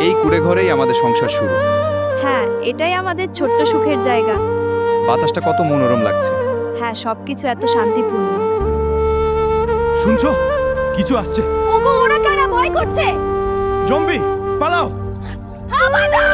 এই কুড়ে ঘরেই আমাদের সংসার শুরু। হ্যাঁ, এটাই আমাদের ছোট্ট সুখের জায়গা। বাতাসটা কত মনোরম লাগছে। হ্যাঁ, সবকিছু এত শান্তিপূর্ণ। শুনছো? কিছু আসছে। ওগো, ওরা কারা ভয় করছে? জম্বি, পালাও! বাঁচাও!